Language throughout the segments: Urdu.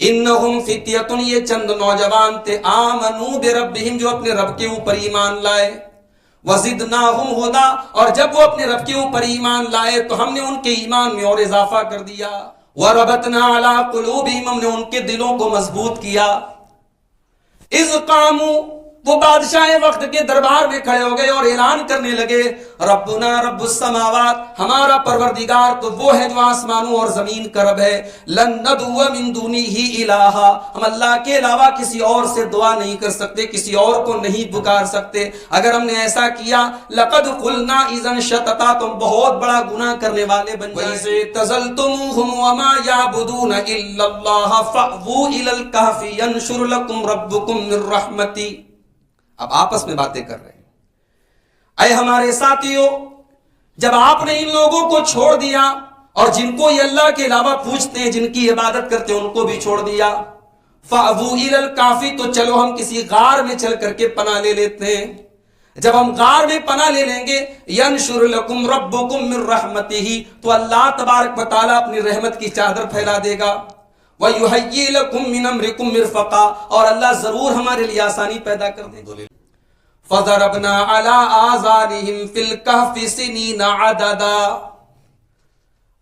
انہم فتیۃ، یہ چند نوجوان تھے، آمنوا بربہم، جو اپنے رب کے اوپر ایمان لائے، وزدناہم ہدی، اور جب وہ اپنے رب کے اوپر ایمان لائے تو ہم نے ان کے ایمان میں اور اضافہ کر دیا، وربطنا علی قلوبہم، ہم نے ان کے دلوں کو مضبوط کیا، اذ قاموا، وہ بادشاہ وقت کے دربار میں کھڑے ہو گئے اور اعلان کرنے لگے، ربنا رب السماوات، ہمارا پروردگار تو وہ ہے جو آسمانوں اور زمین کا رب ہے، لن ندعو من دونہ الہا، ہم اللہ کے علاوہ کسی اور سے دعا نہیں کر سکتے، کسی اور کو نہیں پکار سکتے، اگر ہم نے ایسا کیا لقد قلنا اذا شططا، تم بہت بڑا گناہ کرنے والے بن جائیں، وَإِذِ اعْتَزَلْتُمُوهُمْ وَمَا يَعْبُدُونَ إِلَّا اللَّهَ فَأْوُوا إِلَى الْكَهْفِ يَنشُرْ لَكُمْ رَبُّكُمْ مِنْ رَحْمَتِهِ۔ اب آپس میں باتیں کر رہے ہیں، اے ہمارے ساتھیوں، جب آپ نے ان لوگوں کو چھوڑ دیا اور جن کو یہ اللہ کے علاوہ پوجتے ہیں، جن کی عبادت کرتے ہیں، ان کو بھی چھوڑ دیا، فَأْوُوا إِلَى الْكَهْفِ، تو چلو ہم کسی غار میں چل کر کے پناہ لے لیتے ہیں، جب ہم غار میں پناہ لے لیں گے، يَنشُرْ لَكُمْ رَبُّكُمْ مِنْ رَحْمَتِهِ، تو اللہ تبارک و تعالیٰ اپنی رحمت کی چادر پھیلا دے گا، وَيُهَيِّئْ لَكُمْ مِنْ أَمْرِكُمْ مِرْفَقًا، اور اللہ ضرور ہمارے لیے آسانی پیدا کر دے گا۔ فَضَرَبْنَا عَلَىٰ آذَانِهِمْ فِي الْكَهْفِ سِنِينَ عَدَدًا،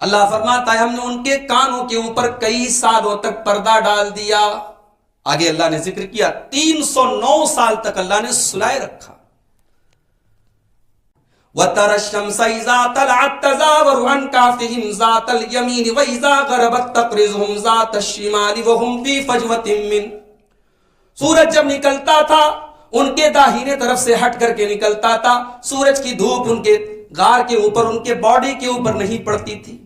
اللہ فرماتا ہے ہم نے ان کے کانوں کے اوپر کئی سالوں تک پردہ ڈال دیا۔ آگے اللہ نے ذکر کیا 309 سال تک اللہ نے سلائے رکھا۔ وَتَرَى الشَّمْسَ إِذَا طَلَعَت تَّزَاوَرُ عَنْ كَهْفِهِمْ ذَاتَ الْيَمِينِ وَإِذَا غَرَبَت تَّقْرِضُهُمْ ذَاتَ الشِّمَالِ وَهُمْ فِي فَجْوَةٍ مِّنْهُ، سورج جب نکلتا تھا ان کے داہنے طرف سے ہٹ کر کے نکلتا تھا، سورج کی دھوپ ان کے غار کے اوپر، ان کے باڈی کے اوپر نہیں پڑتی تھی،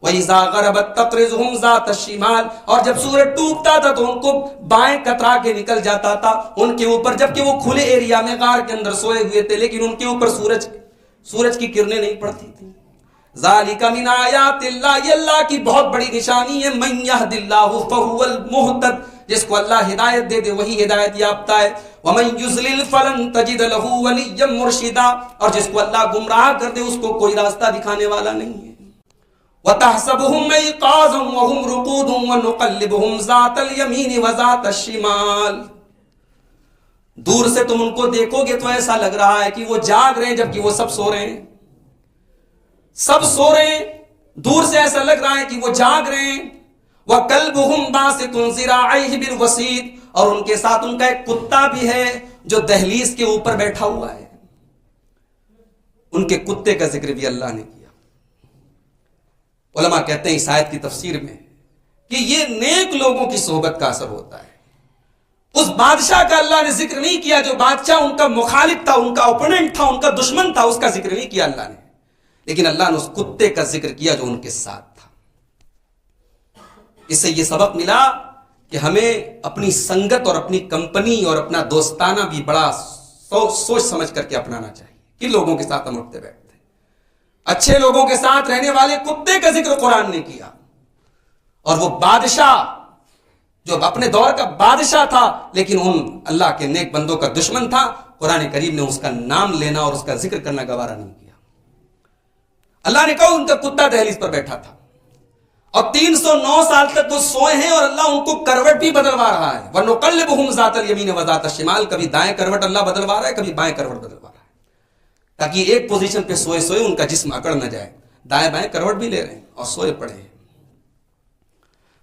وَإِذَا غَرَبَت تَّقْرِضُهُمْ ذَاتَ الشِّمَالِ، اور جب سورج ڈوبتا تھا تو ان کو بائیں کترا کے نکل جاتا تھا ان کے اوپر، جبکہ وہ کھلے ایریا میں غار کے اندر سوئے ہوئے تھے، لیکن ان کے اوپر سورج کی کرنیں نہیں پڑتی تھی۔ ذالک من آیات اللہ، یہ اللہ کی بہت بڑی نشانی ہے، من یہد اللہ فہو المہتد، جس کو اللہ ہدایت دے دے وہی ہدایت یافتہ ہے، ومن یضلل فلن تجد لہ ولیا مرشدا، اور جس کو اللہ گمراہ کر دے اس کو کوئی راستہ دکھانے والا نہیں ہے۔ وتحسبهم ایقاظا وهم رقود ونقلبهم ذات الیمین وذات الشمال، دور سے تم ان کو دیکھو گے تو ایسا لگ رہا ہے کہ وہ جاگ رہے ہیں جبکہ وہ سب سو رہے ہیں، سب سو رہے ہیں، دور سے ایسا لگ رہا ہے کہ وہ جاگ رہے ہیں۔ وَكَلْبُهُمْ بَاسِطٌ ذِرَاعَيْهِ بِالْوَسِيدِ، اور ان کے ساتھ ان کا ایک کتا بھی ہے جو دہلیز کے اوپر بیٹھا ہوا ہے۔ ان کے کتے کا ذکر بھی اللہ نے کیا۔ علماء کہتے ہیں اس آیت کی تفسیر میں کہ یہ نیک لوگوں کی صحبت کا اثر ہوتا ہے۔ اس بادشاہ کا اللہ نے ذکر نہیں کیا جو بادشاہ ان کا مخالف تھا، ان کا اوپوننٹ تھا، ان کا دشمن تھا، اس کا ذکر نہیں کیا اللہ نے، لیکن اللہ نے اس کتے کا ذکر کیا جو ان کے ساتھ تھا۔ اس سے یہ سبق ملا کہ ہمیں اپنی سنگت اور اپنی کمپنی اور اپنا دوستانہ بھی بڑا سوچ سمجھ کر کے اپنانا چاہیے کہ لوگوں کے ساتھ ہم اٹھتے بیٹھتے۔ اچھے لوگوں کے ساتھ رہنے والے کتے کا ذکر قرآن نے کیا، اور وہ بادشاہ جو اپنے دور کا بادشاہ تھا لیکن ان اللہ کے نیک بندوں کا دشمن تھا، قرآن کریم نے اس کا نام لینا اور اس کا ذکر کرنا گوارا نہیں کیا۔ اللہ نے کہا ان کا کتا دہلیز پر بیٹھا تھا، اور 309 سال تک وہ سوئے ہیں، اور اللہ ان کو کروٹ بھی بدلوا رہا ہے۔ وَنُقَلِّبُهُمْ ذَاتَ الْيَمِينِ وَذَاتَ الشِّمَالِ، کبھی دائیں کروٹ اللہ بدلوا رہا ہے، کبھی بائیں کروٹ بدلوا رہا ہے، تاکہ ایک پوزیشن پہ سوئے سوئے ان کا جسم اکڑ نہ جائے، دائیں بائیں کروٹ بھی لے رہے ہیں اور سوئے پڑے ہیں۔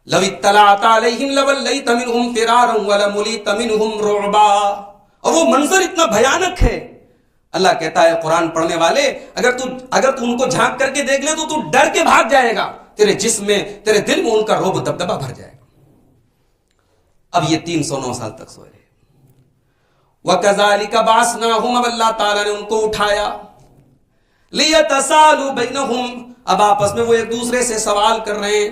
لَوِ اطَّلَعْتَ عَلَيْهِمْ لَوَلَّيْتَ مِنْهُمْ فِرَارًا وَلَمُلِئْتَ مِنْهُمْ رُعْبًا، اور وہ منظر اتنا بھیانک ہے۔ اللہ کہتا ہے قرآن پڑھنے والے اگر تو ان کو جھانک کر کے دیکھ لے تو ڈر کے بھاگ جائے گا، تیرے جسم میں تیرے دل میں ان کا رعب دبدبہ بھر جائے گا۔ اب یہ 309 سال تک سوئے رہے۔ وَكَذَلِكَ بَعَثْنَاهُمْ، اب اللہ تعالیٰ نے ان کو اٹھایا، لِيَتَسَالُوا بَيْنَهُمْ، اب آپس میں وہ ایک دوسرے سے سوال کر رہے ہیں،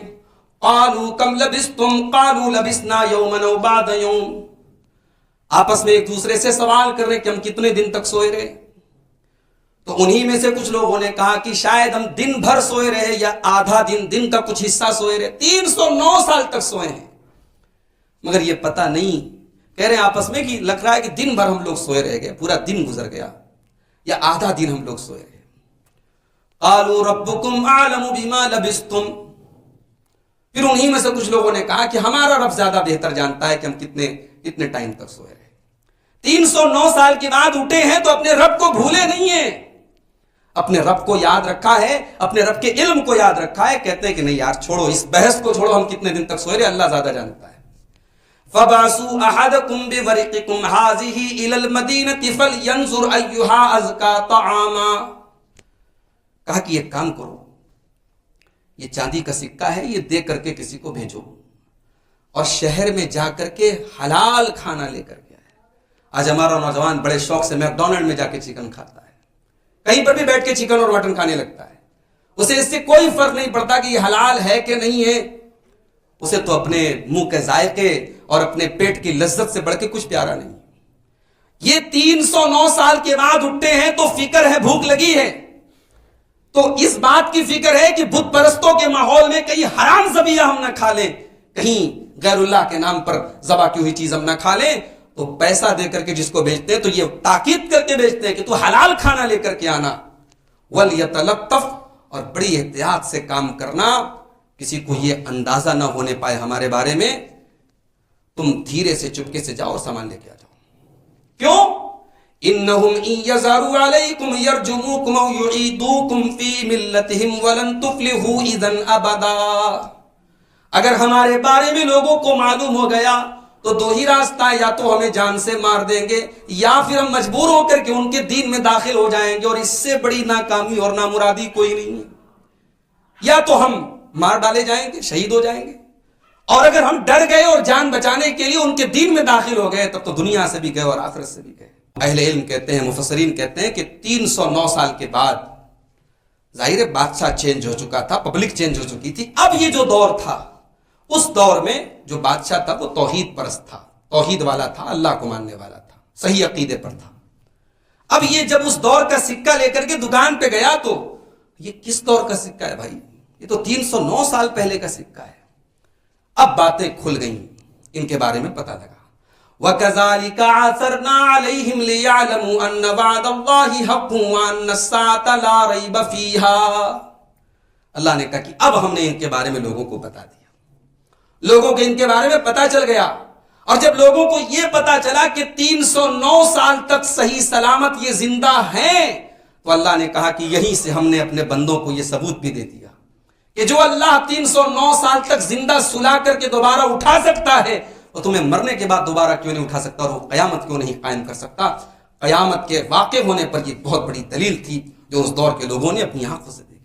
قَالُوا كَمْ لَبِثْتُمْ قَالُوا لَبِثْنَا يَوْمًا أَوْ بَعْضَ يَوْمٍ، آپس میں ایک دوسرے سے سوال کر رہے ہیں کہ ہم کتنے دن تک سوئے رہے۔ تو انہی میں سے کچھ لوگوں نے کہا کہ شاید ہم دن بھر سوئے رہے یا آدھا دن کا کچھ حصہ سوئے رہے۔ 309 سال تک سوئے ہیں، مگر یہ پتہ نہیں، کہہ رہے ہیں آپس میں کہ لگ رہا ہے کہ دن بھر ہم لوگ سوئے رہ گئے، پورا دن گزر گیا، یا آدھا دن ہم لوگ سوئے رہے۔ قالوا ربکم اعلم بما لبثتم، پھر انہی میں سے کچھ لوگوں نے کہا کہ ہمارا رب زیادہ بہتر جانتا ہے کہ ہم کتنے ٹائم تک سوئے رہے. 309 سال کے بعد اٹھے ہیں تو اپنے رب کو بھولے نہیں ہیں, اپنے رب کو یاد رکھا ہے, اپنے رب کے علم کو یاد رکھا ہے. کہتے ہیں کہ نہیں یار چھوڑو اس بحث کو, چھوڑو, ہم کتنے دن تک سوئے رہے, اللہ زیادہ جانتا ہے. فَبَعْثُوا أَحَدَكُمْ بِوَرِقِكُمْ هَٰذِهِ إِلَى الْمَدِينَةِ فَلْيَنظُرْ أَيُّهَا أَزْكَىٰ طَعَامًا. کہا کہ ایک کام کرو, یہ چاندی کا سکہ ہے, یہ دے کر کے کسی کو بھیجو اور شہر میں جا کر کے حلال کھانا لے کر کے آئے. آج ہمارا نوجوان بڑے شوق سے میکڈونلڈ میں جا کے چکن کھاتا ہے, کہیں پر بھی بیٹھ کے چکن اور مٹن کھانے لگتا ہے. اسے اس سے کوئی فرق نہیں پڑتا کہ یہ حلال ہے کہ نہیں ہے, اسے تو اپنے منہ کے ذائقے اور اپنے پیٹ کی لذت سے بڑھ کے کچھ پیارا نہیں. یہ 309 سال کے بعد اٹھتے ہیں تو فکر ہے, بھوک لگی ہے, تو اس بات کی فکر ہے کہ بت پرستوں کے ماحول میں کہیں حرام ذبیحہ ہم نہ کھا لیں, کہیں غیر اللہ کے نام پر ذبح کی ہوئی چیز ہم نہ کھا لیں. تو پیسہ دے کر کے جس کو بیچتے ہیں تو یہ تاکید کر کے بیچتے ہیں کہ تو حلال کھانا لے کر کے آنا. وَلْيَتَلَطَّفْ, اور بڑی احتیاط سے کام کرنا, کسی کو یہ اندازہ نہ ہونے پائے ہمارے بارے میں. تم دھیرے سے چپکے سے جاؤ, سامان لے کے آ جاؤ. کیوں؟ انہم ان یظہروا علیکم یرجموکم او یعیدوکم فی ملتہم ولن تفلحوا اذا ابدا. اگر ہمارے بارے میں لوگوں کو معلوم ہو گیا تو دو ہی راستہ ہے, یا تو ہمیں جان سے مار دیں گے یا پھر ہم مجبور ہو کر کے ان کے دین میں داخل ہو جائیں گے, اور اس سے بڑی ناکامی اور نامرادی کوئی نہیں ہے. یا تو ہم مار ڈالے جائیں گے, شہید ہو جائیں گے, اور اگر ہم ڈر گئے اور جان بچانے کے لیے ان کے دین میں داخل ہو گئے تب تو دنیا سے بھی گئے اور آخرت سے بھی گئے. اہل علم کہتے ہیں, مفسرین کہتے ہیں کہ 309 سال کے بعد ظاہر بادشاہ چینج ہو چکا تھا, پبلک چینج ہو چکی تھی. اب یہ جو دور تھا, اس دور میں جو بادشاہ تھا وہ توحید پرست تھا, توحید والا تھا, اللہ کو ماننے والا تھا, صحیح عقیدے پر تھا. اب یہ جب اس دور کا سکہ لے کر کے دکان پہ گیا تو یہ کس دور کا سکہ ہے بھائی, یہ تو 309 سال پہلے کا سکہ ہے. اب باتیں کھل گئیں, ان کے بارے میں پتہ لگا. وَكَذَلِكَ عَثَرْنَا عَلَيْهِمْ لِيَعْلَمُوا أَنَّ وَعْدَ اللَّهِ حَقٌّ وَأَنَّ السَّاعَةَ لَا رَيْبَ فِيهَا. اللہ نے کہا کہ اب ہم نے ان کے بارے میں لوگوں کو بتا دیا, لوگوں کو ان کے بارے میں پتا چل گیا. اور جب لوگوں کو یہ پتا چلا کہ 309 سال تک صحیح سلامت یہ زندہ ہیں, تو اللہ نے کہا کہ یہیں سے ہم نے اپنے بندوں کو یہ ثبوت بھی دے دیا کہ جو اللہ 309 سال تک زندہ سلا کر کے دوبارہ اٹھا سکتا ہے, وہ تمہیں مرنے کے بعد دوبارہ کیوں نہیں اٹھا سکتا, اور وہ قیامت کیوں نہیں قائم کر سکتا. قیامت کے واقع ہونے پر یہ بہت بڑی دلیل تھی جو اس دور کے لوگوں نے اپنی آنکھوں سے دیکھی.